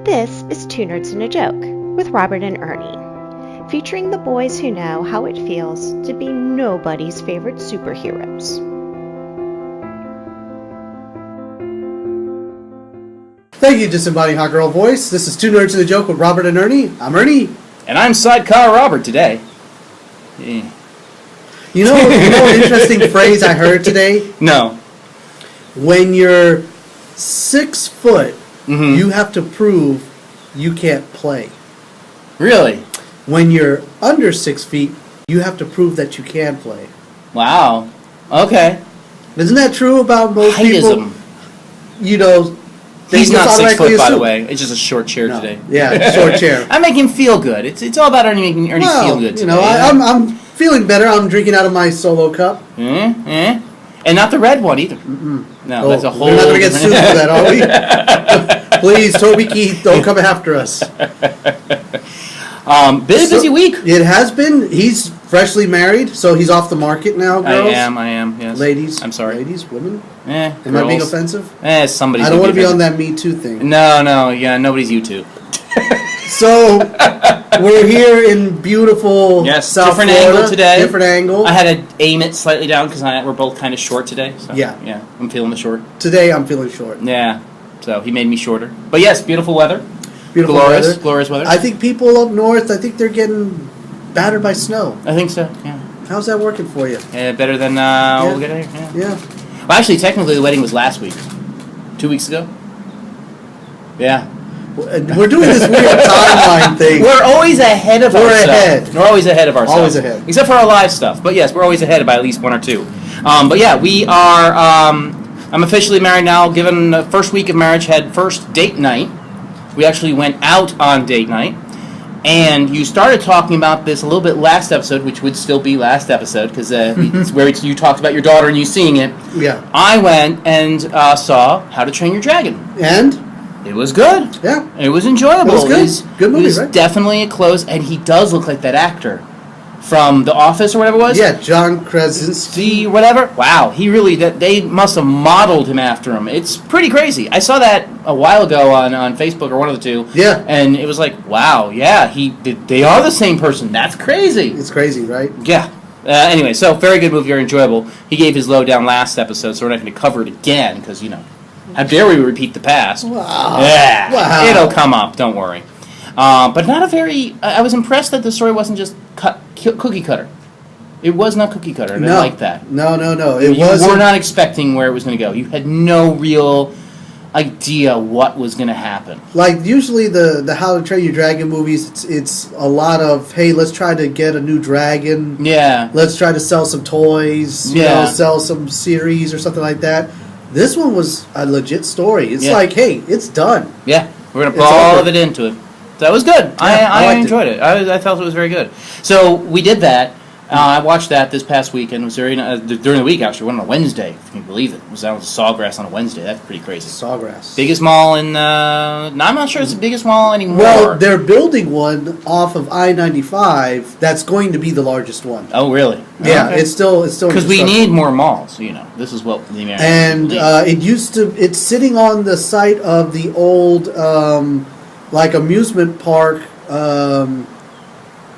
This is Two Nerds and a Joke with Robert and Ernie, featuring the boys who know how it feels to be nobody's favorite superheroes. Thank you, disembodied hot girl voice. This is Two Nerds and a Joke with Robert and Ernie. I'm Ernie. And I'm Sidecar Robert today. Yeah. You know an interesting phrase I heard today? No. When you're 6 foot, you have to prove you can't play. Really? When you're under 6 feet, you have to prove that you can play. Wow. Okay. Isn't that true about most Heightism. people? You know, He's not 6 foot, by the assume. way. It's just a short chair today. Yeah, short chair. I make him feel good. It's all about making Ernie feel good today. You know, I'm feeling better. I'm drinking out of my solo cup. And not the red one either. No, that's a whole... We're not going to get sued for that, are we? Please, Toby Keith, don't come after us. Busy week. It has been. He's freshly married, so he's off the market now, girls. I am, yes. Ladies. I'm sorry. Ladies, women. Am Am I being offensive? Somebody's... I don't want to be on that Me Too thing. No, nobody's you too. So, we're here in beautiful South different Florida. Angle today. Different angle. I had to aim it slightly down because we're both kind of short today. So, yeah, I'm feeling the short. Today I'm feeling short. Yeah, so he made me shorter. But yes, beautiful weather. Beautiful Glorious weather. I think people up north, they're getting battered by snow. I think so, yeah. How's that working for you? Better than we'll get here. Yeah. Well, actually, technically, the wedding was last week. 2 weeks ago. Yeah. We're doing this weird timeline thing. We're always ahead of ourselves. We're always ahead of ourselves. Always ahead. Except for our live stuff. But yes, we're always ahead by at least one or two. But yeah, we are... I'm officially married now. Given the first week of marriage, had first date night. We actually went out on date night. And you started talking about this a little bit last episode, which would still be last episode, because it's where you talked about your daughter and you seeing it. Yeah. I went and saw How to Train Your Dragon. And? It was good. Yeah. It was enjoyable. It was good. Good movie, it was right? definitely a close, and he does look like that actor from The Office or whatever it was. Yeah, John Krasinski. Whatever. Wow, he really, they must have modeled him after him. It's pretty crazy. I saw that a while ago on Facebook or one of the two. Yeah. And it was like, wow, yeah, they are the same person. That's crazy. It's crazy, right? Yeah. Anyway, so very good movie, very enjoyable. He gave his lowdown last episode, so we're not going to cover it again, because, how dare we repeat the past? Wow. Yeah. Wow. It'll come up, don't worry. But not a very... I was impressed that the story wasn't just cookie cutter. It was not cookie cutter, and I like that. No. You were not expecting where it was going to go. You had no real idea what was going to happen. Like, usually the How to Train Your Dragon movies, it's a lot of, hey, let's try to get a new dragon. Yeah. Let's try to sell some toys. Sell some series or something like that. This one was a legit story. It's like, hey, it's done. Yeah, we're going to put all of it into it. That was good. Yeah, I enjoyed it. I felt it was very good. So we did that. I watched that this past weekend. It was during the week, actually. Went on a Wednesday, if you can believe it. It was out with Sawgrass on a Wednesday. That's pretty crazy. Sawgrass. Biggest mall in... I'm not sure it's the biggest mall anymore. Well, they're building one off of I-95 that's going to be the largest one. Oh, really? Yeah, okay. it's still because we need more malls, This is what the Americans And it's sitting on the site of the old, amusement park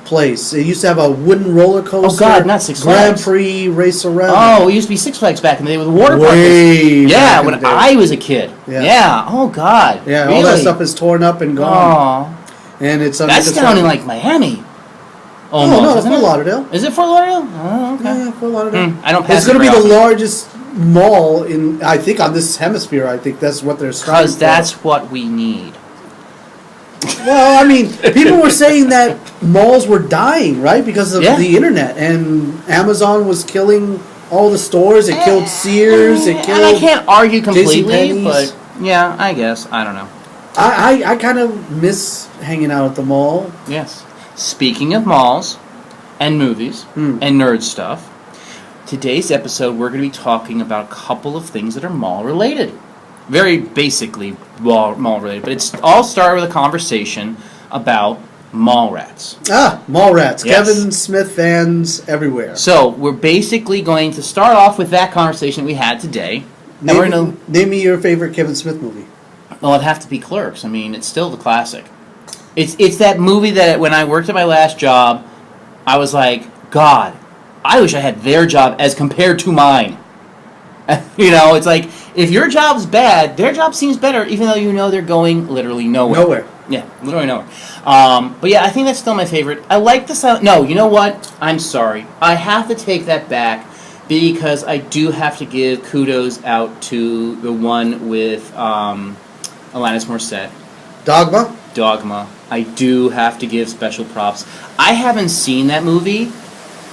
place. It used to have a wooden roller coaster. Oh, God, not Six Flags. Grand Prix race around. Oh, it used to be Six Flags back in the day with the water park. Yeah, when I was a kid. Yeah. Oh, God. Yeah, really? all that stuff is torn up and gone. And it's that's down in, Miami. Almost, no, Fort Lauderdale. Is it Fort Lauderdale? Oh, okay. Yeah, Fort Lauderdale. I don't pass It's going to be the largest mall I think, on this hemisphere. I think that's what they're striving for. Because that's what we need. Well, I mean, people were saying that malls were dying, right? Because of the internet. And Amazon was killing all the stores. It killed Sears. It killed... And I can't argue completely, but yeah, I guess. I don't know. I kind of miss hanging out at the mall. Yes. Speaking of malls and movies and nerd stuff, today's episode we're going to be talking about a couple of things that are mall-related. Very basically mall-related, but it's all started with a conversation about mall rats. Mall rats. Yes. Kevin Smith fans everywhere. So we're basically going to start off with that conversation we had today. Name me your favorite Kevin Smith movie. Well, it'd have to be Clerks. I mean, it's still the classic. It's that movie that when I worked at my last job, I was like, God, I wish I had their job as compared to mine. It's like, if your job's bad, their job seems better, even though you know they're going literally nowhere. Nowhere. Yeah, literally nowhere. But yeah, I think that's still my favorite. I like the silent... No, you know what? I'm sorry. I have to take that back because I do have to give kudos out to the one with Alanis Morissette. Dogma. I do have to give special props. I haven't seen that movie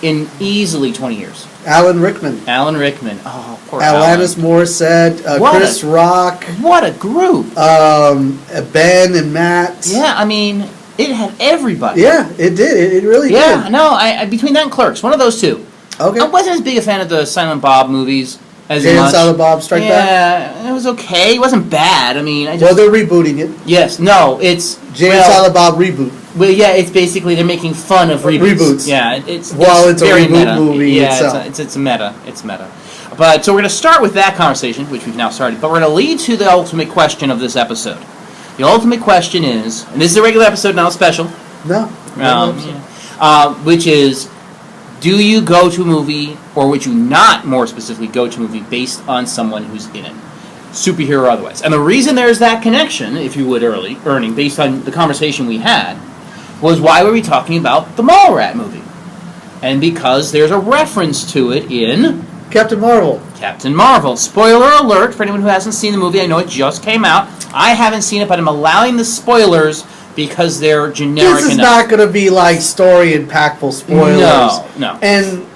in easily 20 years. Alan Rickman. Oh, poor Alanis Morissette, Chris Rock. What a group. Ben and Matt. Yeah, I mean, it had everybody. Yeah, it did. It really did. Yeah, no, I between that and Clerks, one of those two. Okay. I wasn't as big a fan of the Silent Bob movies as Jay and much. Silent Bob Strike Back? Yeah, it was okay. It wasn't bad. I mean, well, they're rebooting it. Yes, no, it's... Jay and Silent Bob reboot. Well, yeah, it's basically they're making fun of reboots. Yeah, it's a very reboot meta. movie yeah, itself. It's meta. It's meta. But so we're going to start with that conversation, which we've now started. But we're going to lead to the ultimate question of this episode. The ultimate question is, and this is a regular episode, not a special. No. Which is, do you go to a movie, or would you not, more specifically, go to a movie based on someone who's in it? Superhero or otherwise. And the reason there's that connection, if you would, Ernie, based on the conversation we had, was why were we talking about the Mallrat movie? And because there's a reference to it in... Captain Marvel. Spoiler alert for anyone who hasn't seen the movie. I know it just came out. I haven't seen it, but I'm allowing the spoilers because they're generic enough. This is not going to be like story impactful spoilers. No. And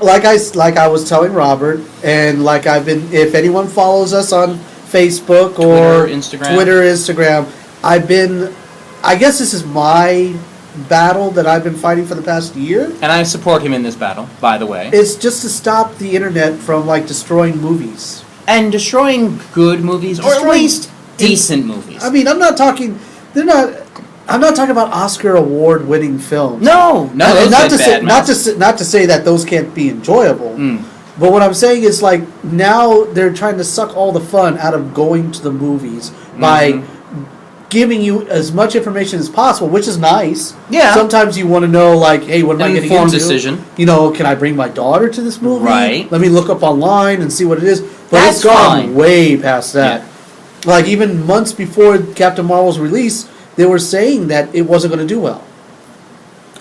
like I was telling Robert, and like I've been, if anyone follows us on Facebook or Twitter, Instagram, I guess this is my battle that I've been fighting for the past year. And I support him in this battle, by the way. It's just to stop the internet from like destroying movies. And destroying good movies, or at least decent movies. I mean, I'm not talking about Oscar award winning films. No, and not to say that those can't be enjoyable. But what I'm saying is like now they're trying to suck all the fun out of going to the movies by giving you as much information as possible, which is nice. Yeah. Sometimes you want to know, like, hey, what am I getting into? Informed decision. Can I bring my daughter to this movie? Right. Let me look up online and see what it is. But That's it's gone fine. way past that. Yeah. Like, even months before Captain Marvel's release, they were saying that it wasn't going to do well.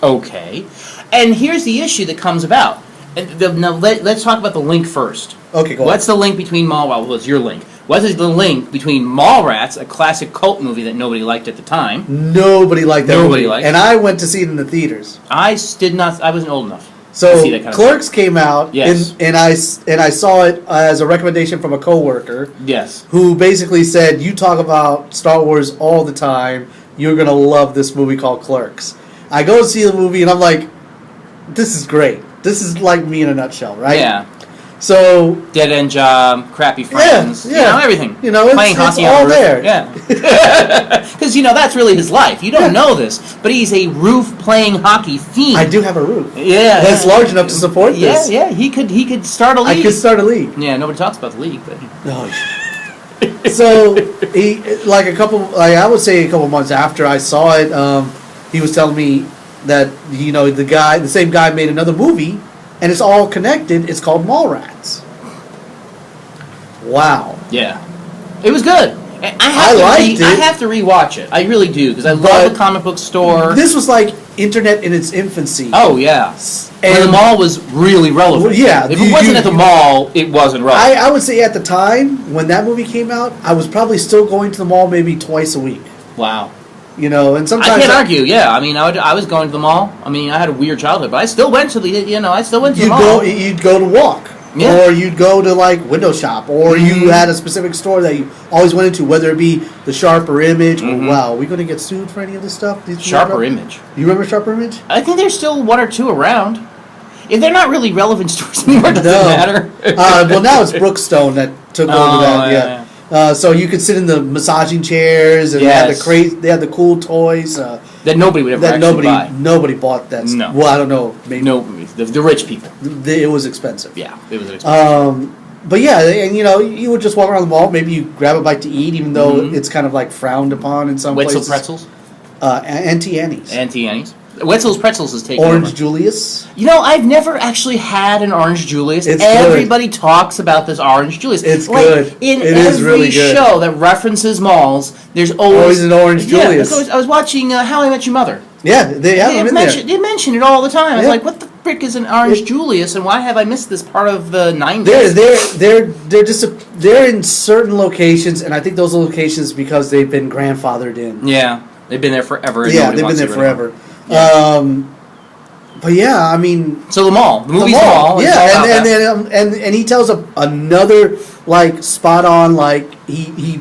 Okay. And here's the issue that comes about. Now, let's talk about the link first. Okay, go What's the link between Well, what's your link? What is the link between Mallrats, a classic cult movie that nobody liked at the time? Nobody liked that movie. Liked and I went to see it in the theaters. I wasn't old enough so to see that kind Clerks of came out, yes. and I saw it as a recommendation from a coworker. Yes. Who basically said, you talk about Star Wars all the time, you're going to love this movie called Clerks. I go to see the movie, and I'm like, this is great. This is like me in a nutshell, right? Yeah. So dead end job, crappy friends, everything. Playing hockey it's all there. Yeah, because that's really his life. You don't know this, but he's a roof playing hockey fiend. I do have a roof. Yeah, that's large enough to support this. Yeah, he could start a league. I could start a league. Yeah, nobody talks about the league, but so I would say a couple months after I saw it, he was telling me that the same guy made another movie. And it's all connected. It's called Mallrats. Wow. Yeah. It was good. I liked it. I have to rewatch it. I really do, because I love the comic book store. This was like internet in its infancy. Oh, yeah. And the mall was really relevant. Well, yeah. If it wasn't at the mall, it wasn't relevant. I would say at the time, when that movie came out, I was probably still going to the mall maybe twice a week. Wow. And sometimes I can't argue. Yeah, I mean, I was going to the mall. I mean, I had a weird childhood, but I still went to the. The mall. You'd go to walk, or you'd go to like window shop, or you had a specific store that you always went into, whether it be the Sharp or Image. Or, wow, are we going to get sued for any of this stuff? Sharp or Image. You remember Sharp or Image? I think there's still one or two around. If they're not really relevant stores anymore, it doesn't matter. Well, now it's Brookstone that took over that. Yeah. So you could sit in the massaging chairs, and they had the cool toys that nobody would ever buy. Nobody bought that. No. Well, I don't know. Maybe the rich people. It was expensive. Yeah, it was expensive. But yeah, and you would just walk around the mall. Maybe you grab a bite to eat, even though it's kind of like frowned upon in some Wetzel places. pretzels? Auntie Annie's. Auntie Annie's. Wetzel's Pretzels is taking Orange over. Julius. I've never actually had an Orange Julius. It's Everybody talks about this Orange Julius. It's good. In It every is really good. show that references malls, there's always an Orange Julius. I was watching How I Met Your Mother. Yeah, they have them in there. They mention it all the time. I was like, what the frick is an Orange Julius, and why have I missed this part of the 90s? They're in certain locations, and I think those locations because they've been grandfathered in. Yeah, they've been there forever. Yeah, they've been there forever. Yeah. But yeah, I mean, so the movie's the mall. Yeah, and he tells another like spot on, like he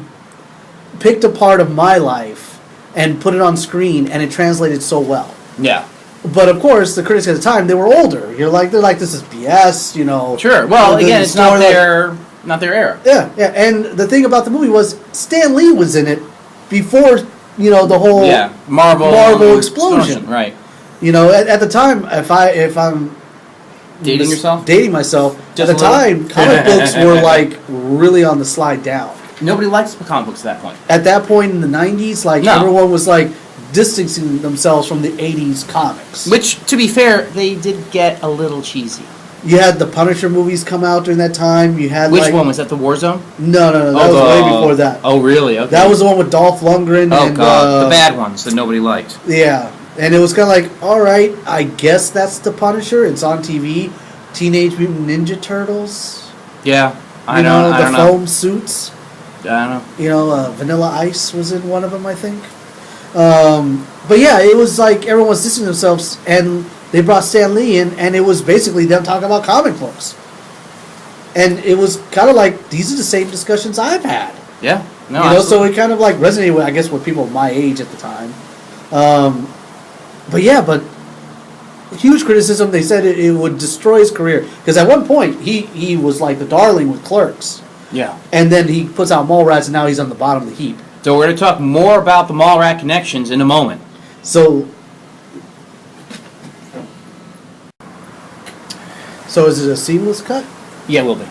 picked a part of my life and put it on screen, and it translated so well. Yeah. But of course, the critics at the time, they were older. They're like, this is BS, Sure. Well, again, it's not their era. Yeah. And the thing about the movie was Stan Lee was in it before the whole Marvel explosion. Right. At the time, if I'm dating myself, at the time, comic books were like really on the slide down. Nobody likes comic books at that point. At that point in the 90s, everyone was like distancing themselves from the 80s comics. Which, to be fair, they did get a little cheesy. You had the Punisher movies come out during that time. You had Which one was that? The Warzone? No. That was way before that. Oh, really? Okay. That was the one with Dolph Lundgren. Oh, God. The bad ones that nobody liked. Yeah. And it was kind of like, all right, I guess that's the Punisher. It's on TV. Teenage Mutant Ninja Turtles. Yeah. I don't know. The foam suits. I don't know. Vanilla Ice was in one of them, I think. But yeah, it was like everyone was distancing themselves, and they brought Stan Lee in, and it was basically them talking about comic books. And it was kind of like, these are the same discussions I've had. Yeah. No, so it kind of like resonated with, I guess, with people my age at the time. But huge criticism. They said it would destroy his career. Because at one point, he was like the darling with Clerks. Yeah. And then he puts out Mallrats, and now he's on the bottom of the heap. So we're going to talk more about the Mallrat connections in a moment. So is it a seamless cut? Yeah, it will be.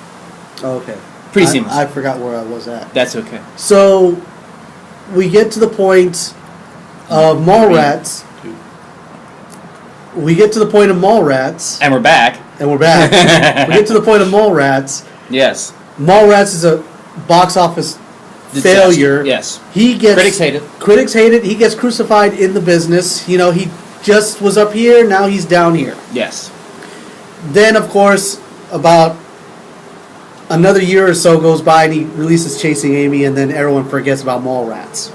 Oh, okay. Pretty seamless. I forgot where I was at. That's okay. So we get to the point of Mallrats. We get to the point of Mallrats. And we're back. We get to the point of Mallrats. Yes. Mallrats is a box office failure. Yes. Critics hate it. He gets crucified in the business. He just was up here, now he's down here. Yes. Then, of course, about another year or so goes by, and he releases Chasing Amy, and then everyone forgets about Mallrats.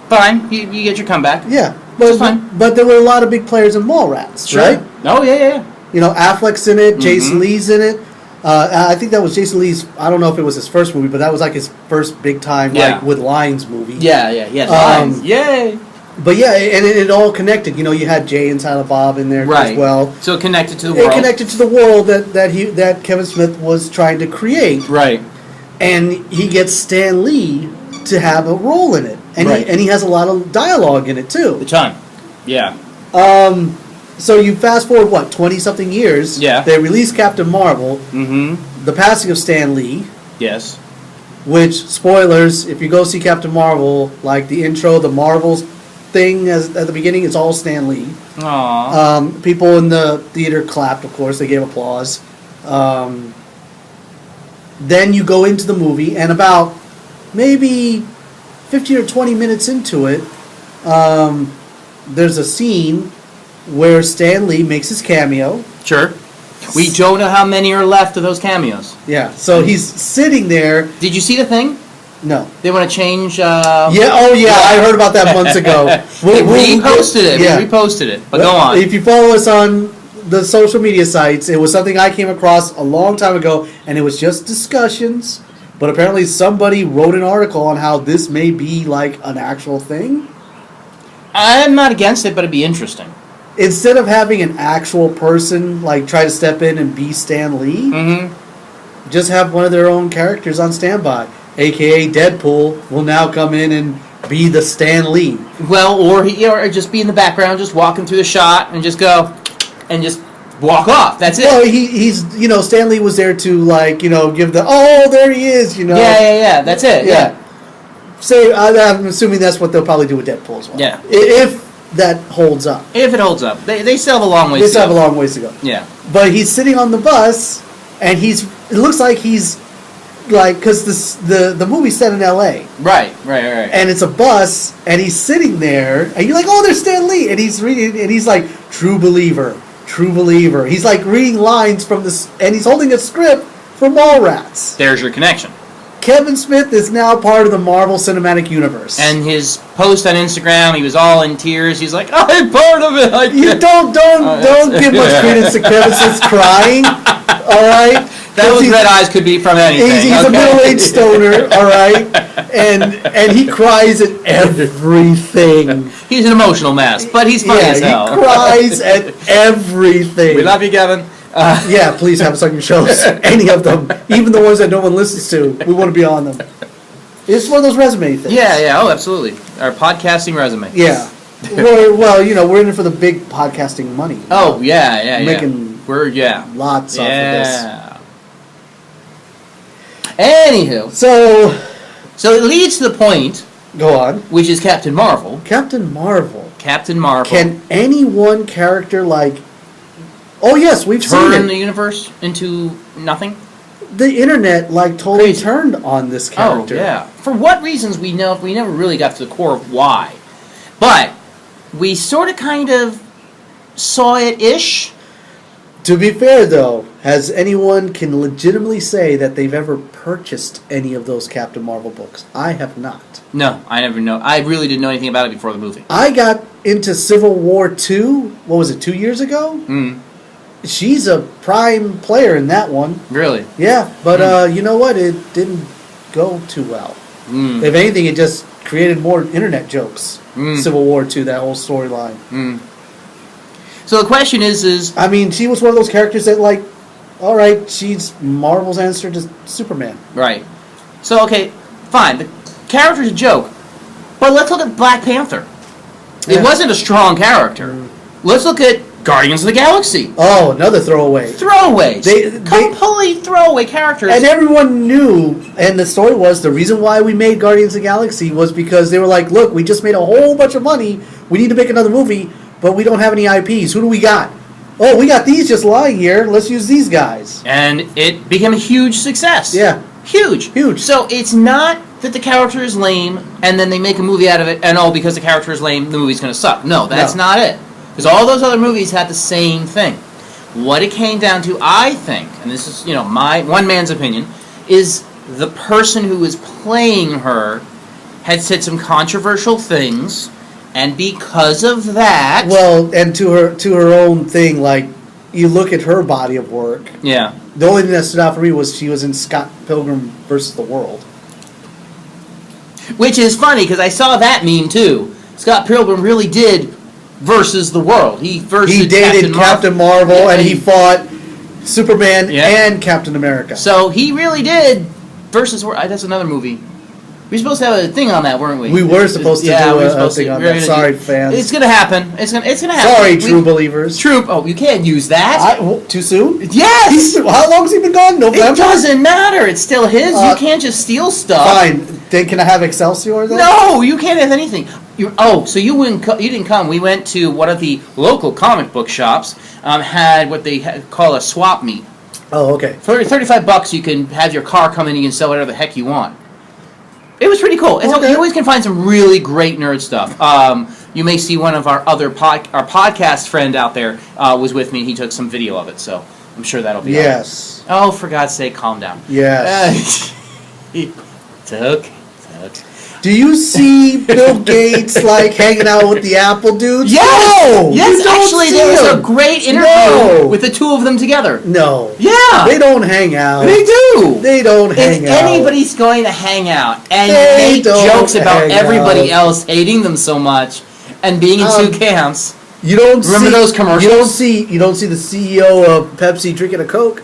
Fine. You get your comeback. Yeah. Fine. But there were a lot of big players in Mallrats, sure. Right? Oh, yeah. Affleck's in it, Jason Lee's in it. I think that was Jason Lee's, I don't know if it was his first movie, but that was like his first big time, with lines movie. Yeah, lines. Yay! But yeah, and it all connected. You had Jay and Silent Bob in there as well. So it connected to the world. It connected to the world that Kevin Smith was trying to create. Right. And he gets Stan Lee to have a role in it. And he has a lot of dialogue in it, too. A ton. Yeah. So you fast forward, 20-something years. Yeah. They release Captain Marvel. Mm-hmm. The passing of Stan Lee. Yes. Which, spoilers, if you go see Captain Marvel, like the intro, the Marvels thing at the beginning, it's all Stan Lee. Aww. People in the theater clapped, of course. They gave applause. Then you go into the movie, and about maybe 15 or 20 minutes into it, there's a scene where Stan Lee makes his cameo. Sure. We don't know how many are left of those cameos. Yeah, so he's sitting there. Did you see the thing? No. They want to change... I heard about that months ago. We reposted it. Yeah. We reposted it. But go on. If you follow us on the social media sites, it was something I came across a long time ago, and it was just discussions. But apparently somebody wrote an article on how this may be like an actual thing. I'm not against it, but it'd be interesting. Instead of having an actual person like try to step in and be Stan Lee, just have one of their own characters on standby, aka Deadpool, will now come in and be the Stan Lee. Well, or just be in the background, just walking through the shot, and just go, and just walk off. That's it. Well, he's Stan Lee was there to like give the there he is. Yeah. That's it. Yeah. Say I'm assuming that's what they'll probably do with Deadpool as well. Yeah. If that holds up. If it holds up, they still have a long ways. They still have a long ways to go. Yeah. But he's sitting on the bus, and it looks like he's like because the movie's set in L.A. Right. And it's a bus, and he's sitting there, and you're like, oh, there's Stan Lee, and he's reading, and he's like, true believer. He's like reading lines from this, and he's holding a script from Mallrats. There's your connection. Kevin Smith is now part of the Marvel Cinematic Universe. And his post on Instagram, he was all in tears. He's like, I'm part of it. You don't give much credence to Kevin Smith crying. All right. Those red eyes could be from anything. He's a middle-aged stoner, all right, and he cries at everything. He's an emotional mess, but he's funny as hell. He cries at everything. We love you, Kevin. Yeah, please have us on your shows. Any of them, even the ones that no one listens to, we want to be on them. It's one of those resume things. Yeah. Oh, absolutely. Our podcasting resume. Yeah. Well, we're in it for the big podcasting money. Oh, yeah. Making lots off of this. Anywho, so it leads to the point. Go on. Which is Captain Marvel. Captain Marvel. Can any one character Oh yes, we've seen it. Turn the universe into nothing. The internet totally turned on this character. Oh yeah. For what reasons we never really got to the core of why, but we sort of kind of saw it ish. To be fair, though, has anyone can legitimately say that they've ever purchased any of those Captain Marvel books? I have not. No, I never know. I really didn't know anything about it before the movie. I got into Civil War 2, what was it, 2 years ago? She's a prime player in that one. Really? Yeah, but you know what? It didn't go too well. If anything, it just created more internet jokes. Civil War 2, that whole storyline. So the question is... I mean, she was one of those characters that, all right, she's Marvel's answer to Superman. Right. So, okay, fine. The character's a joke. But let's look at Black Panther. It wasn't a strong character. Let's look at Guardians of the Galaxy. Oh, another throwaway. Throwaways. Completely throwaway characters. And everyone knew, and the story was, the reason why we made Guardians of the Galaxy was because they were like, look, we just made a whole bunch of money. We need to make another movie. But we don't have any IPs. Who do we got? Oh, we got these just lying here. Let's use these guys. And it became a huge success. Yeah. Huge. So it's not that the character is lame and then they make a movie out of it and because the character is lame, the movie's going to suck. No, that's not it. Because all those other movies had the same thing. What it came down to, I think, and this is, my one man's opinion, is the person who was playing her had said some controversial things. And because of that... Well, and to her own thing, you look at her body of work. Yeah. The only thing that stood out for me was she was in Scott Pilgrim versus the World. Which is funny, because I saw that meme, too. Scott Pilgrim really did versus the world. He dated Captain Marvel, and he fought Superman and Captain America. So he really did versus... That's another movie. We were supposed to have a thing on that, weren't we? We were supposed to do a thing on that. Sorry, fans. It's going to happen. It's gonna happen. Sorry, true believers. Oh, you can't use that. Too soon? Yes! How long has he been gone? November? It doesn't matter. It's still his. You can't just steal stuff. Fine. Then can I have Excelsior then? No, you can't have anything. So you didn't come. We went to one of the local comic book shops. Had what they call a swap meet. Oh, okay. For $35, you can have your car come in and you can sell whatever the heck you want. It was pretty cool. You always can find some really great nerd stuff. You may see one of our other our podcast friend out there was with me. He took some video of it, so I'm sure that'll be yes. Right. Oh, for God's sake, calm down. Yes. It's okay. Do you see Bill Gates hanging out with the Apple dudes? Yes! No! Yes, actually, there was a great interview with the two of them together. No. Yeah! They don't hang out. They do! They don't hang out. If anybody's going to hang out and make jokes about everybody else hating them so much and being in two camps, you don't remember those commercials? You don't see the CEO of Pepsi drinking a Coke?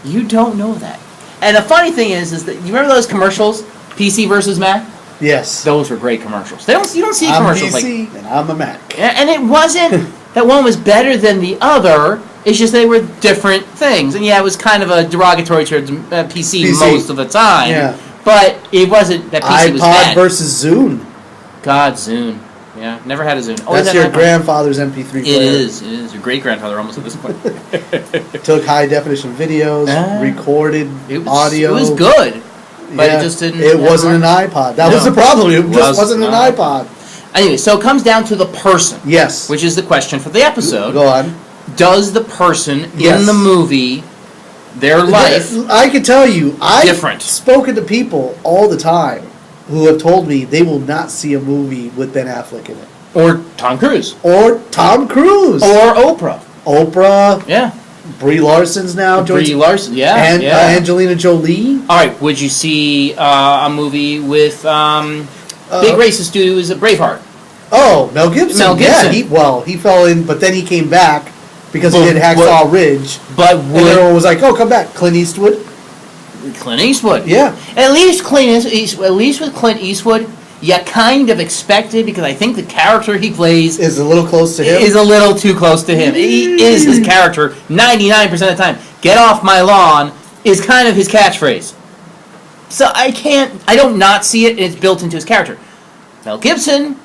You don't know that. And the funny thing is that you remember those commercials, PC versus Mac? Yes. Those were great commercials. You don't see commercials I'm PC and I'm a Mac. And it wasn't that one was better than the other. It's just they were different things. And yeah, it was kind of a derogatory towards PC most of the time. Yeah. But it wasn't that PC was bad. iPod versus Zune. God, Zune. Yeah, never had a Zune. That's your grandfather's MP3 player. It is. Your great-grandfather almost at this point. Took high-definition videos, recorded audio. It was good, but it just didn't... It wasn't an iPod. That was the problem. It just wasn't an iPod. Anyway, so it comes down to the person. Yes. Which is the question for the episode. Go on. Does the person in the movie, their life... I can tell you, different. I've spoken to people all the time who have told me they will not see a movie with Ben Affleck in it. Or Tom Cruise. Or Oprah. Oprah. Yeah. Brie Larson's now. Brie Larson, yeah. And Angelina Jolie. All right, would you see a movie with big racist dude who was a Braveheart? Oh, Mel Gibson. Yeah, he fell in, but then he came back because he did Hacksaw Ridge. And everyone was like, oh, come back. Clint Eastwood. Clint Eastwood. Yeah. At least with Clint Eastwood, you kind of expected, because I think the character he plays is a little close to him. Is a little too close to him. He is his character 99% of the time. Get off my lawn is kind of his catchphrase. So I don't not see it, and it's built into his character. Mel Gibson,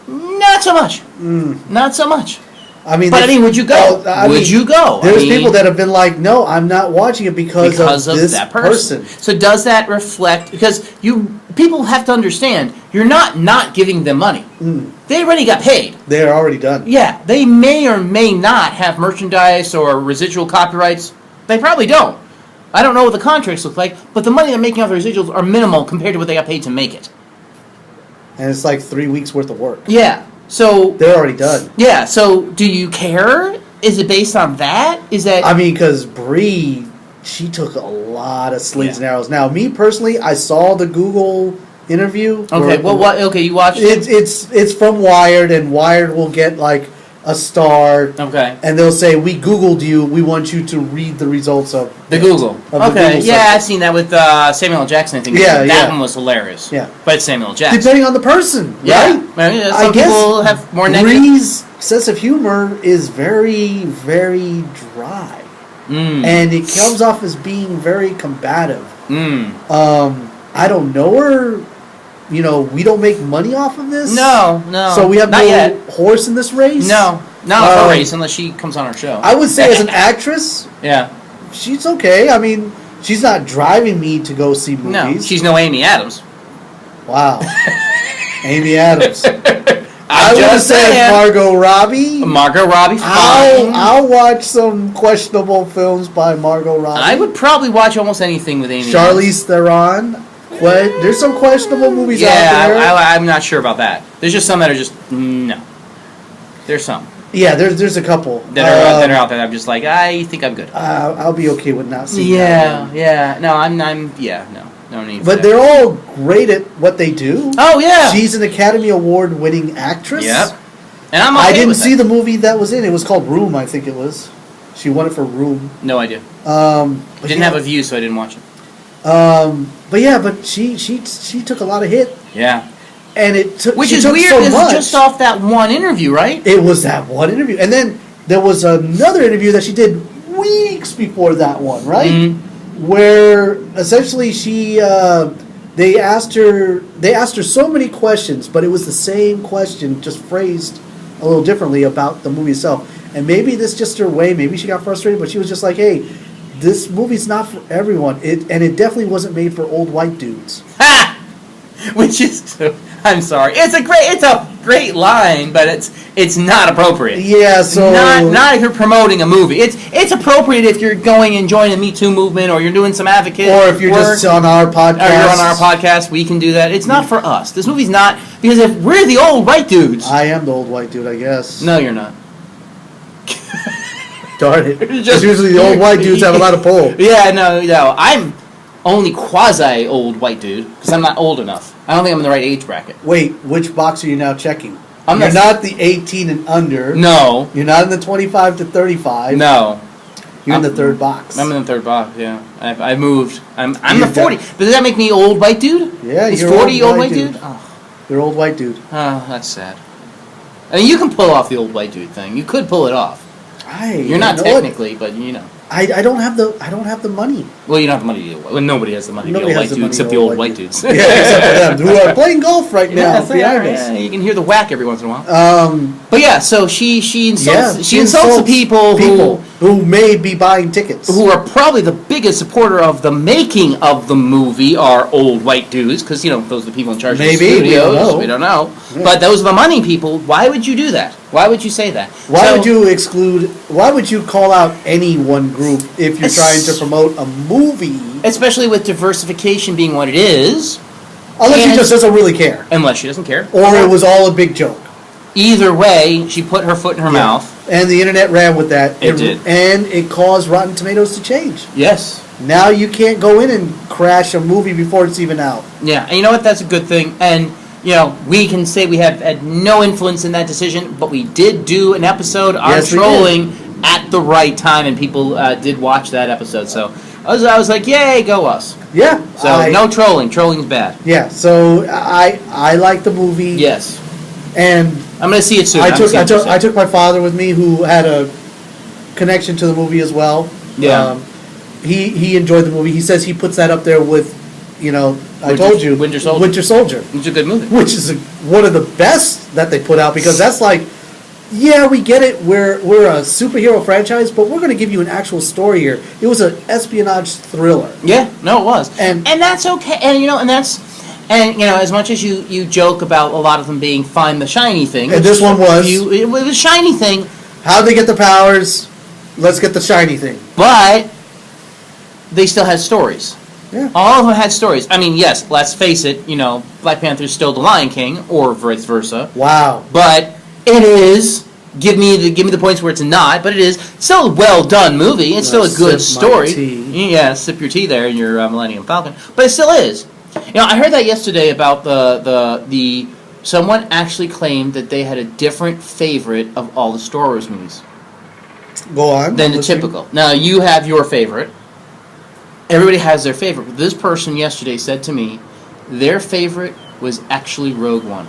not so much. Not so much. Would you go? Would you go? There's people that have been like, no, I'm not watching it because of this that person. So does that reflect, because people have to understand, you're not giving them money. They already got paid. They're already done. Yeah, they may or may not have merchandise or residual copyrights. They probably don't. I don't know what the contracts look like, but the money they're making off the residuals are minimal compared to what they got paid to make it. And it's like 3 weeks worth of work. Yeah. So they're already done. Yeah. So do you care? Is it based on that? Is that? Because Brie, she took a lot of slings and arrows. Now, me personally, I saw the Google interview. Okay. Okay, you watched it. It's from Wired, and Wired will get like a star. Okay. And they'll say, "We Googled you. We want you to read the results of the Google." Yeah, I've seen that with Samuel L. Jackson. I think that one was hilarious. Yeah, but it's Samuel L. Jackson. Depending on the person, right? Some people have more negative. Bree's sense of humor is very, very dry, and it comes off as being very combative. I don't know her. We don't make money off of this. No. So we have horse in this race. No, not a race unless she comes on our show. I would say as an actress, she's okay. She's not driving me to go see movies. No, she's no Amy Adams. Wow, Amy Adams. I would have said Margot Robbie. Margot Robbie. I'll watch some questionable films by Margot Robbie. I would probably watch almost anything with Amy. Charlize Theron. There's some questionable movies out there. I'm not sure about that. There's just some that are just no. There's some. Yeah, there's a couple that are out there. I'm just like, I think I'm good. I'll be okay with not seeing. Yeah. No, no need. But they're all great at what they do. Oh yeah. She's an Academy Award winning actress. Yep. And I didn't see the movie that was in. It was called Room, I think it was. She won it for Room. No idea. Didn't have a view, so I didn't watch it. But she took a lot of hit. Yeah. And it took Which is weird, so it's much. Just off that one interview, right? It was that one interview. And then there was another interview that she did weeks before that one, right? Mm-hmm. Where essentially they asked her so many questions, but it was the same question, just phrased a little differently about the movie itself. And maybe this just her way, maybe she got frustrated, but she was just like, hey, this movie's not for everyone. It definitely wasn't made for old white dudes. Ha! Which is, I'm sorry, it's a great line, but it's not appropriate. Yeah, so not if you're promoting a movie. It's appropriate if you're going and joining the Me Too movement, or you're doing some advocate, or if you're just on our podcast. Or you're on our podcast, we can do that. It's not for us. This movie's not, because if we're the old white dudes. I am the old white dude, I guess. No, you're not. Darn it. Just usually the old white dudes have a lot of pull. Yeah, no. I'm only quasi old white dude because I'm not old enough. I don't think I'm in the right age bracket. Wait, which box are you now checking? You're not the 18 and under. No. You're not in the 25 to 35. No. You're in the third box. I'm in the third box, yeah. I've moved. I'm the 40. But does that make me old white dude? Yeah, you're 40 old white dude? Oh. You're old white dude. Oh, that's sad. I mean, you can pull off the old white dude thing. You could pull it off. You're not technically, but you know. I don't have the money. Well, you don't have the money to do it. Well, nobody has the money to be a white dude except the old white dudes. Yeah, except for them who are playing golf right now behind us. Yeah, you can hear the whack every once in a while. But yeah, so she insults the people who may be buying tickets, who are probably the biggest supporter of the making of the movie are old white dudes, because you know those are the people in charge of the studios. We don't know. Yeah. But those are the money people. Why would you do that? Why would you say that? Why would you exclude? Why would you call out any one group if you're trying to promote a movie? Especially with diversification being what it is. Unless she just doesn't really care. Unless she doesn't care. Or it was all a big joke. Either way, she put her foot in her mouth. And the internet ran with that. It did. And it caused Rotten Tomatoes to change. Yes. Now you can't go in and crash a movie before it's even out. Yeah, and you know what? That's a good thing. And, you know, we can say we have had no influence in that decision, but we did do an episode on trolling at the right time, and people did watch that episode. So I was like, yay, go us. Yeah. So no trolling. Trolling's bad. Yeah, so I like the movie. Yes. And I'm going to see it soon. I took my father with me, who had a connection to the movie as well. Yeah. He enjoyed the movie. He says he puts that up there with, Winter Soldier. It's a good movie. Which is one of the best that they put out, because that's like, yeah, we get it. We're a superhero franchise, but we're going to give you an actual story here. It was an espionage thriller. Yeah, no, it was, and that's okay. And as much as you joke about a lot of them being find the shiny thing, and this one was it was a shiny thing. How'd they get the powers? Let's get the shiny thing. But they still had stories. Yeah. All of them had stories. I mean, yes, let's face it, Black Panther's still the Lion King, or vice versa. Wow. But it is, give me the points where it's not, but it is still a well done movie. It's still a good story. Yeah, sip your tea there in your Millennium Falcon. But it still is. I heard that yesterday about the someone actually claimed that they had a different favorite of all the Star Wars movies. Go on. Than the typical. Now, you have your favorite. Everybody has their favorite. But this person yesterday said to me their favorite was actually Rogue One.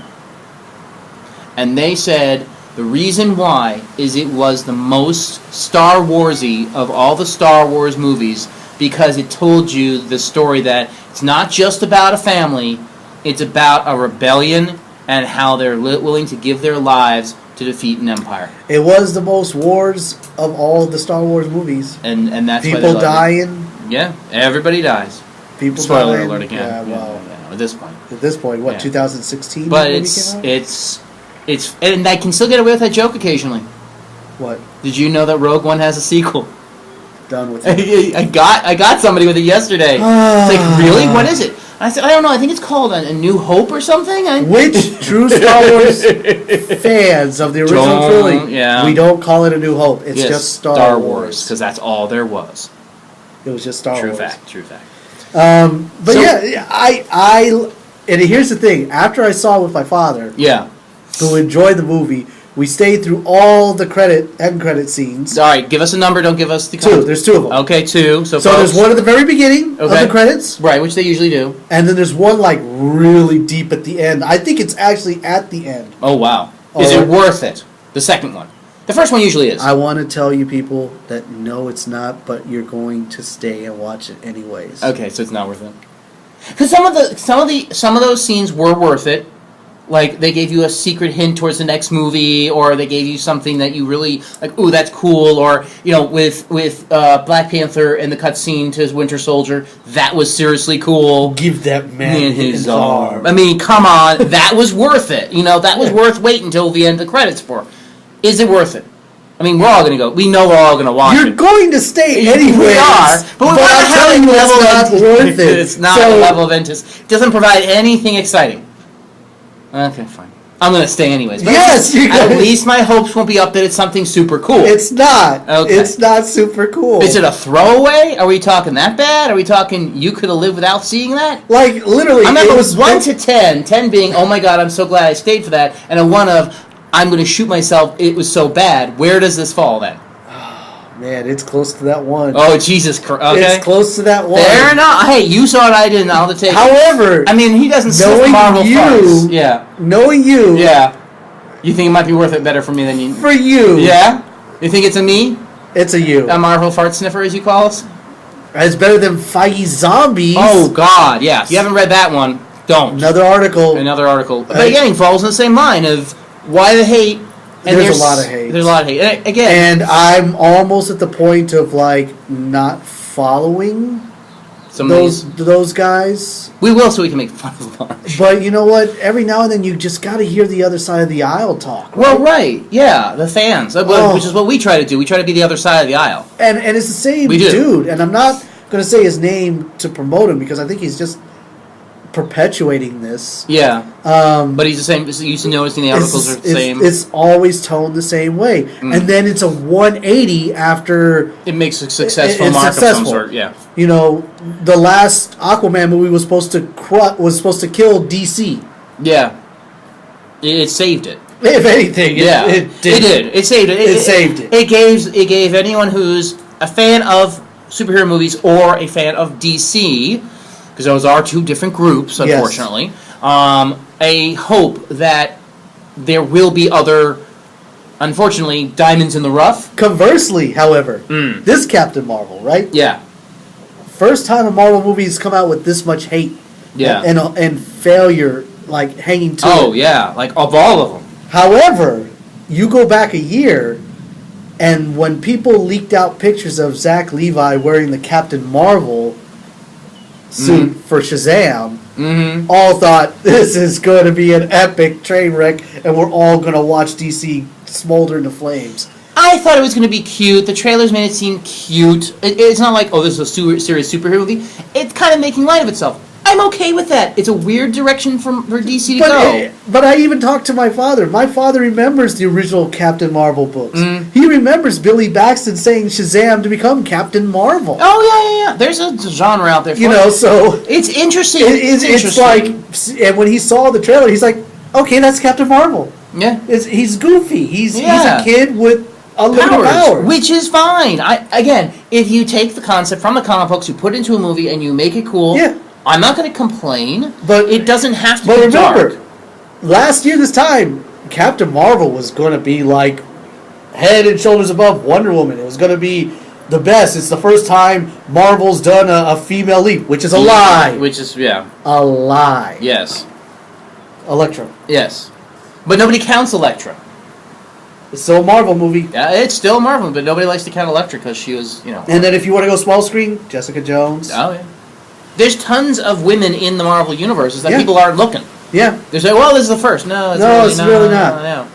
And they said the reason why is it was the most Star Wars-y of all the Star Wars movies, because it told you the story that it's not just about a family, it's about a rebellion and how they're willing to give their lives to defeat an empire. It was the most wars of all the Star Wars movies. And that's people why dying. Yeah, everybody dies. People Spoiler dying. alert again. Yeah, well, at this point. At this point, what, 2016? But it's and I can still get away with that joke occasionally. What? Did you know that Rogue One has a sequel? Done with it. I got somebody with it yesterday. It's like, really? What is it? I said, I don't know. I think it's called A New Hope or something. Which true Star Wars fans of the original trilogy? Yeah. We don't call it A New Hope. It's just Star Wars. Because that's all there was. It was just Star Wars. True fact. But I and here's the thing. After I saw it with my father, who enjoyed the movie, we stayed through all the end credit scenes. All right, give us a number. Don't give us the two. There's two of them. Okay, two. So there's one at the very beginning of the credits, right, which they usually do, and then there's one like really deep at the end. I think it's actually at the end. Oh wow! Is it worth it? The second one. The first one usually is. I want to tell you people that no, it's not, but you're going to stay and watch it anyways. Okay, so it's not worth it. Because some of those scenes were worth it. Like, they gave you a secret hint towards the next movie, or they gave you something that you really, like, ooh, that's cool, or, with Black Panther and the cutscene to his Winter Soldier, that was seriously cool. Give that man his arm. I mean, come on, that was worth it. That was worth waiting until the end of the credits for. Is it worth it? I mean, we're all going to go. We know we're all going to watch it. You're going to stay anyways. We are. But I'm telling you, it's not worth it. It's not a level of interest. It doesn't provide anything exciting. Okay, fine. I'm going to stay anyways. But at least my hopes won't be up that it's something super cool. It's not. Okay. It's not super cool. Is it a throwaway? Are we talking that bad? Are we talking you could have lived without seeing that? Like, literally. I'm at 1 to 10. 10 being, oh my god, I'm so glad I stayed for that. And a 1 of, I'm going to shoot myself, it was so bad. Where does this fall then? Man, it's close to that 1. Oh, Jesus Christ. Okay. It's close to that 1. Fair enough. Hey, you saw it, I didn't. I'll take it. However, I mean, he doesn't sniff Marvel farts. Yeah. Knowing you, You think it might be worth it better for me than you? For you. Yeah? You think it's a me? It's a you. A Marvel fart sniffer, as you call us? It's better than Feige Zombies. Oh, God, yeah. If you haven't read that one, don't. Another article. But again, it falls in the same line of why the hate. And there's a lot of hate. There's a lot of hate. And again. And I'm almost at the point of, like, not following those guys. We will, so we can make fun of them. But you know what? Every now and then you just got to hear the other side of the aisle talk. Right? Well, right. Yeah, the fans. Which is what we try to do. We try to be the other side of the aisle. And it's the same dude. And I'm not going to say his name to promote him because I think he's just perpetuating this. Yeah. But he's the same. You used to noticing the articles are the same. It's always toned the same way. And then it's a 180 after it makes a successful mark of some sort. Yeah. You know, the last Aquaman movie was supposed to kill DC. Yeah. It saved it. If anything, it did. It saved it. It saved it. It gave anyone who's a fan of superhero movies or a fan of DC, because those are two different groups, unfortunately, a hope that there will be other, unfortunately, diamonds in the rough. Conversely, however, this Captain Marvel, right? Yeah. First time a Marvel movie's come out with this much hate. Yeah. And failure, like, hanging to it. Oh, yeah. Like, of all of them. However, you go back a year, and when people leaked out pictures of Zach Levi wearing the Captain Marvel suit for Shazam, all thought this is going to be an epic train wreck, and we're all going to watch DC smolder into flames. I thought it was going to be cute. The trailers made it seem cute. It's not like, oh, this is a serious superhero movie. It's kind of making light of itself. I'm okay with that. It's a weird direction for DC to go. But I even talked to my father. My father remembers the original Captain Marvel books. He remembers Billy Baxton saying Shazam to become Captain Marvel. Oh, yeah. There's a genre out there for so... It's interesting. It's like... And when he saw the trailer, he's like, okay, that's Captain Marvel. Yeah. He's goofy. He's a kid with unlimited powers. Which is fine. Again, if you take the concept from the comic books, you put it into a movie, and you make it cool... Yeah. I'm not going to complain, but it doesn't have to be remember, dark. Last year this time, Captain Marvel was going to be like head and shoulders above Wonder Woman. It was going to be the best. It's the first time Marvel's done a female lead, which is a lie. Which is, yeah. A lie. Yes. Elektra. Yes. But nobody counts Elektra. It's still a Marvel movie. Yeah, it's still a Marvel, but nobody likes to count Elektra because she was, And then if you want to go small screen, Jessica Jones. Oh, yeah. There's tons of women in the Marvel universe that people aren't looking. Yeah. They're saying, well, this is the first. No, it's really not. No.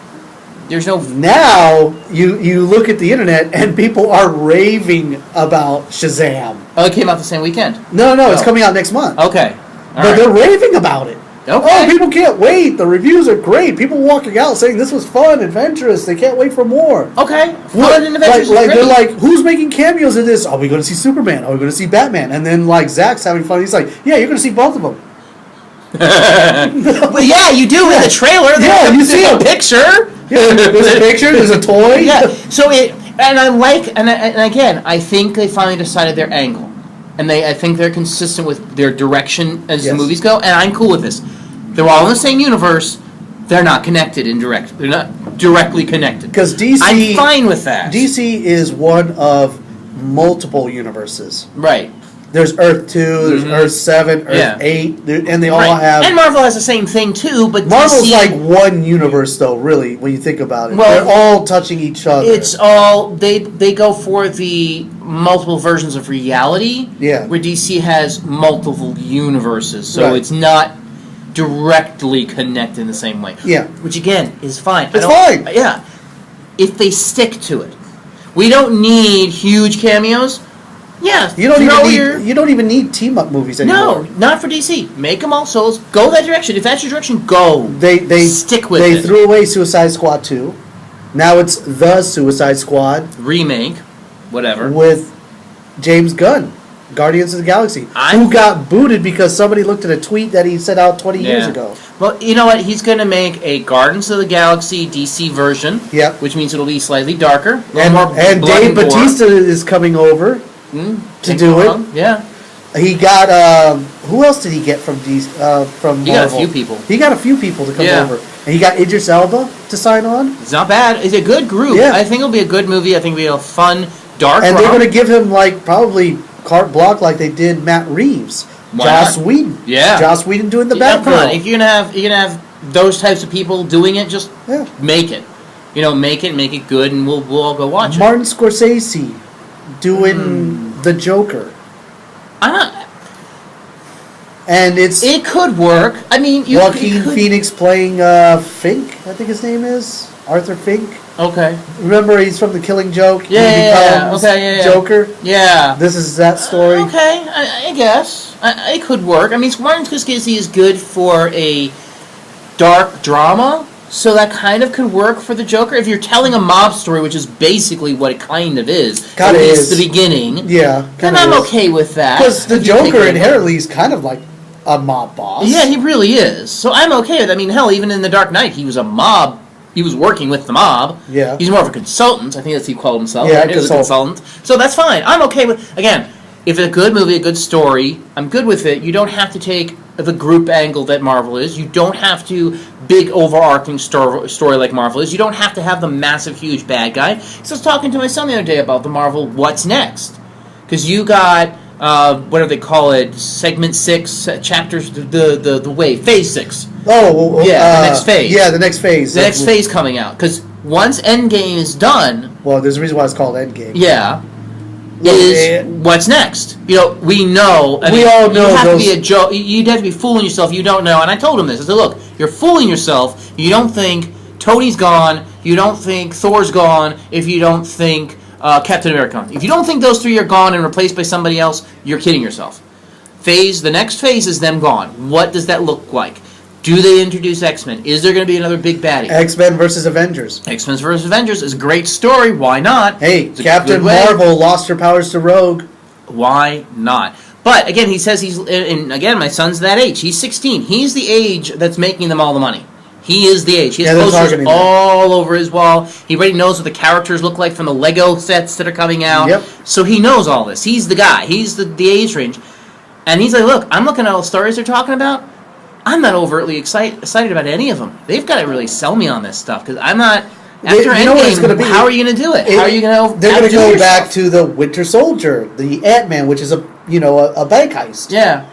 There's no... Now, you look at the internet, and people are raving about Shazam. Oh, it came out the same weekend? No, it's coming out next month. Okay. But they're raving about it. Okay. Oh, people can't wait. The reviews are great. People walking out saying this was fun, adventurous. They can't wait for more. Okay. Fun and adventurous. They're like, who's making cameos in this? Are we going to see Superman? Are we going to see Batman? And then Zach's having fun. He's like, yeah, you're going to see both of them. Well, yeah, you do in the trailer. You see a picture. Yeah, there's a picture. There's a toy. Yeah. So and again, I think they finally decided their angle. And I think they're consistent with their direction as the movies go, and I'm cool with this. They're all in the same universe. They're not connected They're not directly connected. Because DC, I'm fine with that. DC is one of multiple universes. Right. There's Earth 2, there's Earth 7, Earth 8, and they all have... And Marvel has the same thing, too, but Marvel's DC, like one universe, though, really, when you think about it. Well, they're all touching each other. It's all... They go for the multiple versions of reality, where DC has multiple universes, so it's not directly connected in the same way. Yeah. Which, again, is fine. It's fine. Yeah. If they stick to it. We don't need huge cameos. Yeah, you don't even need team-up movies anymore. No, not for DC. Make them all solos. Go that direction. If that's your direction, go. They stick with it. They threw away Suicide Squad 2. Now it's The Suicide Squad. Remake. Whatever. With James Gunn. Guardians of the Galaxy. Who got booted because somebody looked at a tweet that he sent out 20 years ago. Well, you know what? He's going to make a Guardians of the Galaxy DC version. Yep. Which means it'll be slightly darker. And Dave Bautista is coming over to do it. Yeah. He got who else did he get from from Marvel? He got a few people. He got a few people to come over, and he got Idris Elba to sign on. It's not bad. It's a good group. Yeah. I think it'll be a good movie. I think it'll be a fun, dark. And they're going to give him probably carte blanche like they did Matt Reeves, Joss Whedon. Yeah, Joss Whedon doing the Batgirl. Come on, if you're gonna have those types of people doing it, just make it. Make it good, and we'll all go watch it. Martin Scorsese doing the Joker. And it could work. I mean, Joaquin Phoenix playing Fink, I think his name is Arthur Fink. Okay. Remember, he's from The Killing Joke. Yeah. He becomes Joker. Yeah. This is that story. Okay, I guess it could work. I mean, Martin Scorsese is good for a dark drama, so that kind of could work for the Joker. If you're telling a mob story, which is basically what it kind of is, at least the beginning. Yeah. Then I'm okay with that. Because the Joker inherently is kind of like a mob boss. Yeah, he really is. So I'm okay with it. I mean, hell, even in The Dark Knight, he was a mob. He was working with the mob. Yeah. He's more of a consultant. I think that's what he called himself. Yeah, right? He was a consultant. So that's fine. I'm okay with... Again, if it's a good movie, a good story, I'm good with it. You don't have to take the group angle that Marvel is. You don't have to big overarching story like Marvel is. You don't have to have the massive, huge bad guy. So I was talking to my son the other day about the Marvel What's Next. Because you got... what do they call it? Segment 6, chapters, the wave, phase 6. Oh, yeah, the next phase. Yeah, the next phase. The next phase coming out. Because once Endgame is done... Well, there's a reason why it's called Endgame. Yeah. What's next? We know... We all know you have to be a joke. You'd have to be fooling yourself. You don't know. And I told him this. I said, look, you're fooling yourself. You don't think Tony's gone. You don't think Thor's gone. If you don't think... Captain America gone. If you don't think those three are gone and replaced by somebody else, you're kidding yourself. The next phase is them gone. What does that look like? Do they introduce X-Men? Is there going to be another big baddie? X-Men versus Avengers. X-Men versus Avengers is a great story. Why not? Hey, Captain Marvel lost her powers to Rogue. Why not? But again, he says and again, my son's that age. He's 16. He's the age that's making them all the money. He is the age. He has posters all over his wall. He already knows what the characters look like from the Lego sets that are coming out. Yep. So he knows all this. He's the guy. He's the age range. And he's like, look, I'm looking at all the stories they're talking about. I'm not overtly excited about any of them. They've got to really sell me on this stuff because I'm not... After Endgame, how are you going to do it? How are you going to... They're going to go back to the Winter Soldier, the Ant-Man, which is a bank heist. Yeah.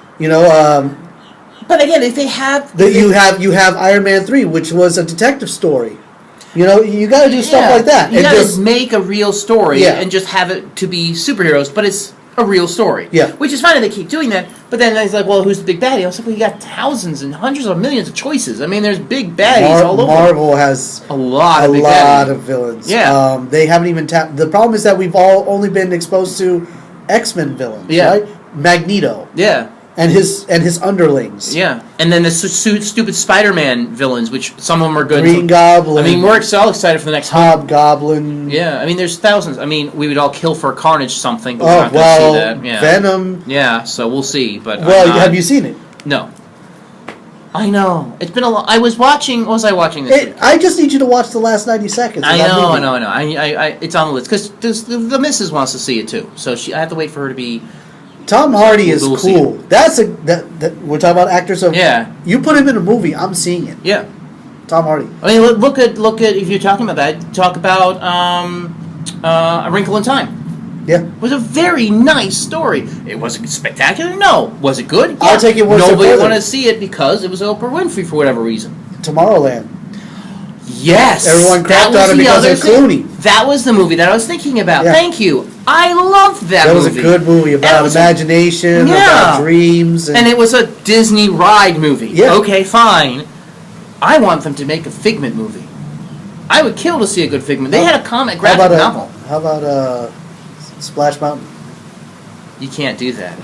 But again, if they have... You have Iron Man 3, which was a detective story. You got to do stuff like that. You got to make a real story and just have it to be superheroes, but it's a real story. Yeah. Which is fine if they keep doing that, but then he's like, well, who's the big baddie? I was like, well, you got thousands and hundreds of millions of choices. I mean, there's big baddies all over. Marvel has a lot of villains. Yeah. They haven't even tapped... The problem is that we've all only been exposed to X-Men villains, right? Magneto. Yeah. And his underlings. Yeah. And then the stupid Spider-Man villains, which some of them are good. Green Goblin. I mean, we're all excited for the next Hobgoblin. Yeah. I mean, there's thousands. I mean, we would all kill for Carnage something, but we're not going to see that. Yeah. Venom. Yeah, so we'll see. But have you seen it? No. I know. It's been a lot. I was watching... What was I watching this week? I just need you to watch the last 90 seconds. I know. It's on the list. Because the missus wants to see it, too. So I have to wait for her to be... Tom Hardy is cool. We're talking about actors of... Yeah. You put him in a movie, I'm seeing it. Yeah. Tom Hardy. I mean, look at if you're talking about that, talk about A Wrinkle in Time. Yeah. It was a very nice story. It wasn't spectacular? No. Was it good? Yeah. I'll take it. Nobody wanted to see it because it was Oprah Winfrey for whatever reason. Tomorrowland. Yes. Everyone crapped on it because of Clooney. That was the movie that I was thinking about. Yeah. Thank you. I loved that movie. That was a good movie about imagination, about dreams. And it was a Disney ride movie. Yeah. Okay, fine. I want them to make a Figment movie. I would kill to see a good Figment. They had a graphic novel. How about Splash Mountain? You can't do that.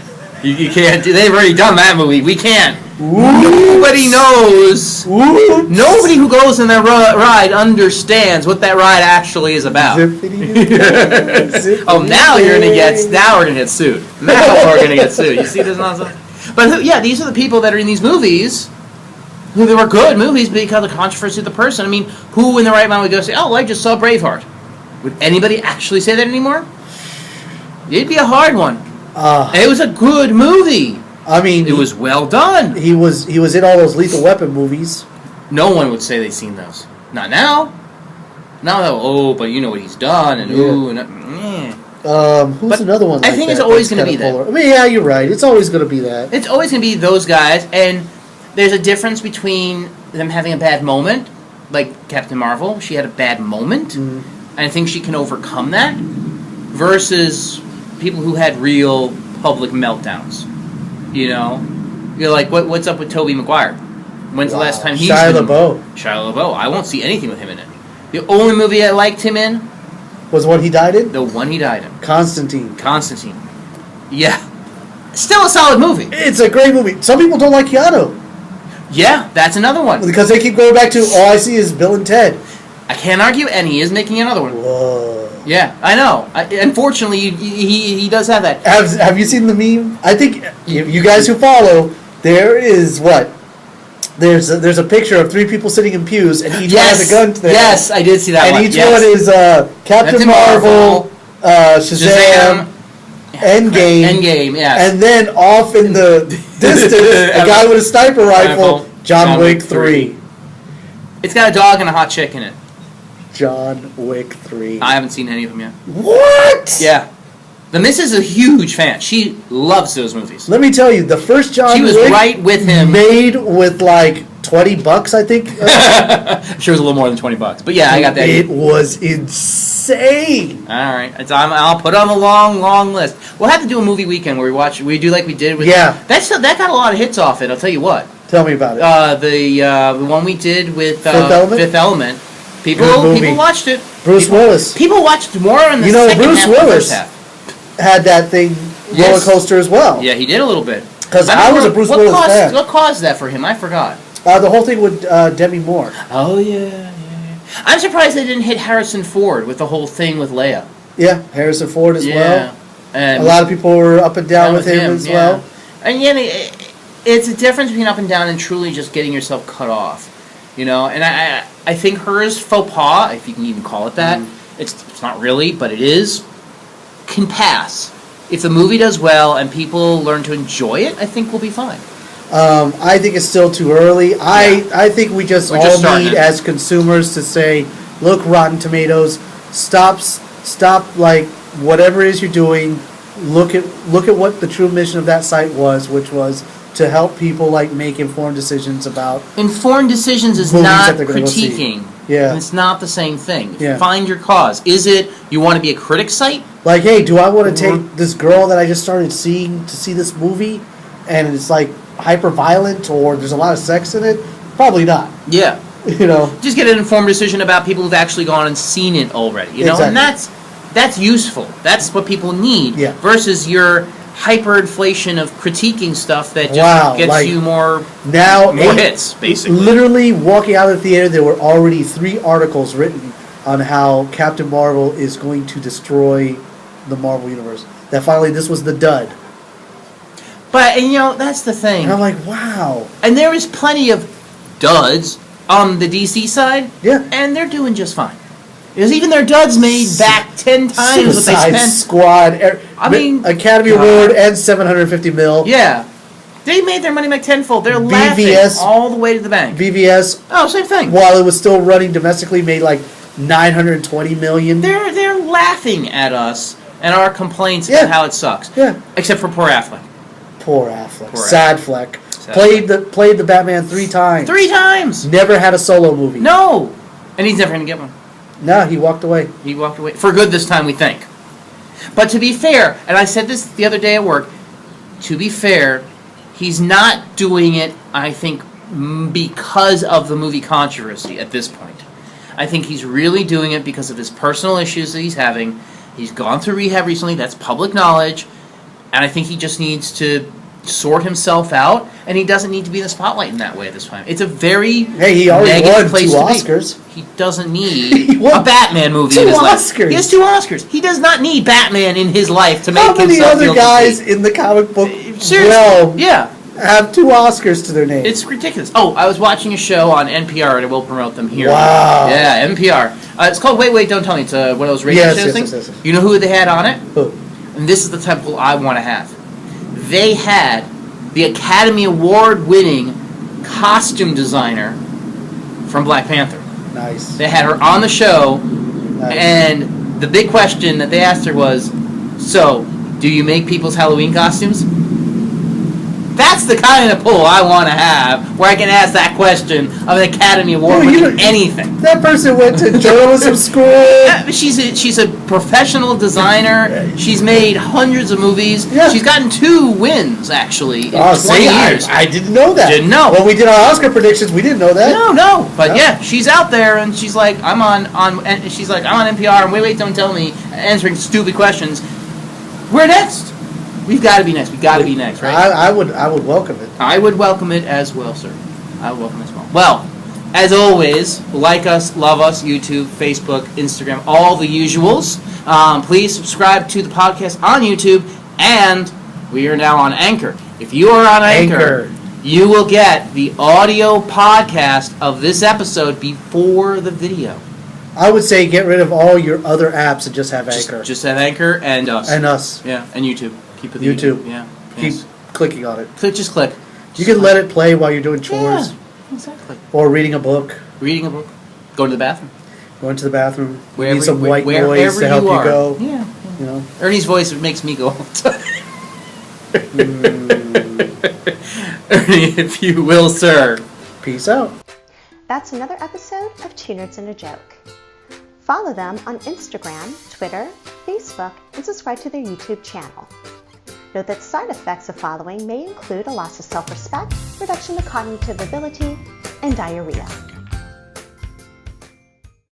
You can't do. They've already done that movie. We can't. Whoops. Nobody knows. Whoops. Nobody who goes in that ride understands what that ride actually is about. Oh, now we're gonna get sued. Now we're gonna get sued. You see this nonsense? But these are the people that are in these movies. Who they were good movies because of the controversy of the person. I mean, who in the right mind would go say, "Oh, I just saw Braveheart"? Would anybody actually say that anymore? It'd be a hard one. It was a good movie. I mean, it was well done. He was in all those Lethal Weapon movies. No one would say they've seen those. Not now. Now, but you know what he's done, and Who's another one? I think it's always going to be that. I mean, yeah, you're right. It's always going to be that. It's always going to be those guys, and there's a difference between them having a bad moment, like Captain Marvel. She had a bad moment, and I think she can overcome that, versus people who had real public meltdowns. You know, you're like, what's up with Tobey Maguire? When's the last time he's Shia LaBeouf? Shia LaBeouf. I won't see anything with him in it. The only movie I liked him in was the one he died in. The one he died in. Constantine. Yeah. Still a solid movie. It's a great movie. Some people don't like Keanu. Yeah, that's another one. Because they keep going back to, all I see is Bill and Ted. I can't argue, and he is making another one. Whoa. Yeah, I know. Unfortunately, he does have that. Have you seen the meme? I think you guys who follow, there is what? There's a picture of 3 people sitting in pews, and each one has a gun to their head. Yes, I did see that and one. And each one is Captain Marvel, Shazam, Endgame, yes. And then off in the distance, a guy with a sniper rifle, John Wick 3. It's got a dog and a hot chick in it. John Wick 3. I haven't seen any of them yet. What? Yeah. The Miss is a huge fan. She loves those movies. Let me tell you, the first John Wick... She was right with him. Made with like $20, I think. I'm sure it was a little more than $20. But yeah, I got that. It was insane. All right. I'll put it on the long list. We'll have to do a movie weekend where we do like we did with... Yeah. That got a lot of hits off it, I'll tell you what. Tell me about it. The one we did with Fifth Element? People watched it. Bruce Willis. People watched more in the second Bruce half Willis than the first half. Had that thing roller coaster as well. Yeah, he did a little bit. Because I was a Bruce Willis fan. What caused that for him? I forgot. The whole thing with Demi Moore. Oh, yeah. I'm surprised they didn't hit Harrison Ford with the whole thing with Leia. Yeah, Harrison Ford as well. And a lot of people were up and down with him as well. And it's a difference between up and down and truly just getting yourself cut off. You know, and I think hers faux pas, if you can even call it that, it's not really, but it is, can pass. If the movie does well and people learn to enjoy it, I think we'll be fine. I think it's still too early. I think we just all need as consumers to say, look, Rotten Tomatoes, stop like whatever it is you're doing. Look at what the true mission of that site was, which was to help people like make informed decisions about. Informed decisions is not critiquing. Yeah, it's not the same thing. Yeah. Find your cause. Is it you want to be a critic site? Like, hey, do I want to take this girl that I just started seeing to see this movie, and it's like hyper violent or there's a lot of sex in it? Probably not. Yeah. You know, just get an informed decision about people who've actually gone and seen it already. You know, exactly. And that's useful. That's what people need. Yeah. Versus your hyperinflation of critiquing stuff that just gets you more hits, basically. Literally walking out of the theater, there were already 3 articles written on how Captain Marvel is going to destroy the Marvel Universe. That finally this was the dud. But, and that's the thing. And I'm like, wow. And there is plenty of duds on the DC side. Yeah. And they're doing just fine. Because even their duds made back 10 times what they spent. Squad. Academy Award and $750 million. Yeah. They made their money back tenfold. They're laughing all the way to the bank. BVS. Oh, same thing. While it was still running domestically, made like $920 million. They're laughing at us and our complaints about how it sucks. Yeah. Except for poor Affleck. Poor Affleck. Sad Fleck. Played the Batman 3 times. 3 times. Never had a solo movie. No. And he's never going to get one. No, he walked away. He walked away. For good this time, we think. But to be fair, and I said this the other day at work, to be fair, he's not doing it, I think, because of the movie controversy at this point. I think he's really doing it because of his personal issues that he's having. He's gone through rehab recently. That's public knowledge. And I think he just needs to sort himself out, and he doesn't need to be in the spotlight in that way this time. It's a very he already won 2 Oscars. He doesn't need a Batman movie in his life. He has 2 Oscars. He does not need Batman in his life to make himself feel How many other guys in the comic book realm have 2 Oscars to their name? It's ridiculous. Oh, I was watching a show on NPR, and I will promote them here. Wow. Yeah, NPR. It's called Wait, Don't Tell Me. It's one of those radio show things. Yes. You know who they had on it? Who? And this is the temple I want to have. They had the Academy Award-winning costume designer from Black Panther. Nice. They had her on the show, Nice. and the big question that they asked her was, so, do you make people's Halloween costumes? That's the kind of pull I want to have, where I can ask that question of an Academy Award winning anything. That person went to journalism school. She's a professional designer. She's made hundreds of movies. Yeah. She's gotten 2 wins, actually, in 20 years. I didn't know that. Didn't know. When we did our Oscar predictions, we didn't know that. No. But yeah, she's out there, and she's like, I'm on NPR, and wait, don't tell me, answering stupid questions. We're next. We've got to be next. We've got to be next, right? I would welcome it. I would welcome it as well, sir. I would welcome it as well. Well, as always, like us, love us, YouTube, Facebook, Instagram, all the usuals. Please subscribe to the podcast on YouTube, and we are now on Anchor. If you are on Anchor, you will get the audio podcast of this episode before the video. I would say get rid of all your other apps and just have Anchor. Just have Anchor and us. And us. Yeah, and YouTube. Keep it YouTube. Yeah. Keep clicking on it. Just click. You can let it play while you're doing chores. Yeah, exactly. Or reading a book. Reading a book. Going to the bathroom. Going to the bathroom. Wherever, need some white noise to help you go. Yeah. You know. Ernie's voice makes me go all the time. Ernie, if you will, sir. Peace out. That's another episode of Two Nerds and a Joke. Follow them on Instagram, Twitter, Facebook, and subscribe to their YouTube channel. Note that side effects of following may include a loss of self-respect, reduction of cognitive ability, and diarrhea.